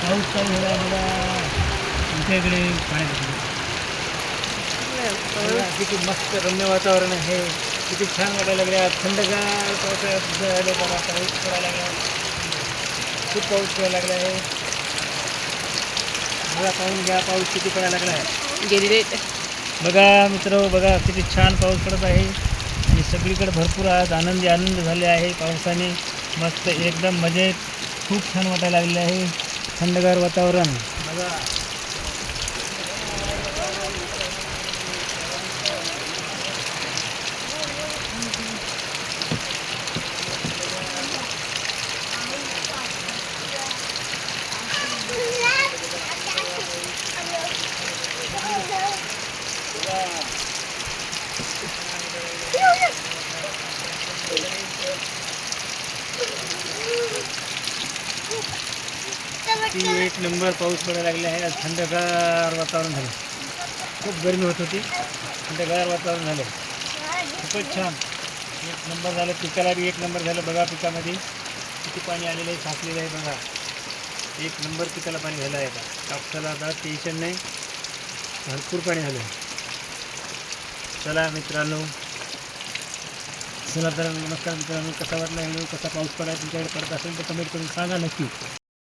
पाऊस चालू झाला बघा आमच्या इकडे पाण्यासाठी किती मस्त रम्य वातावरण आहे. किती छान वाटायला लागले आज थंडगार पावसाळ्यात झाले बघा. पाऊस पडायला लागला, खूप पाऊस पडायला लागला आहे. बघा पाहून घ्या पाऊस किती पडायला लागला आहे. गेली बघा मित्र, बघा किती छान पाऊस पडत आहे आणि सगळीकडे भरपूर आज आनंद झाले आहे पावसाने. मस्त एकदम मजेत, खूप छान वाटायला लागले आहे. थंडगार वातावरण बघा. एक नंबर पाऊस पडायला लागला आहे. आज थंडगार वातावरण झालं. खूप गरमी होत होती, थंडगार वातावरण झालं. खूपच छान, एक नंबर झालं. पिकाला बी एक नंबर झालं. बघा पिकामध्ये किती पाणी आलेलं आहे, साचलेलं आहे बघा. एक नंबर पिकाला पाणी झालं आहे. कापसाला आता टेन्शन नाही, भरपूर पाणी झालं. चला मित्रांनो, चला तर नमस्कार मित्रांनो. कसा वाटला व्हिडिओ, कसा पाऊस पडायला तुमच्याकडे पडत असेल तर कमेंट करून सांगा नक्की.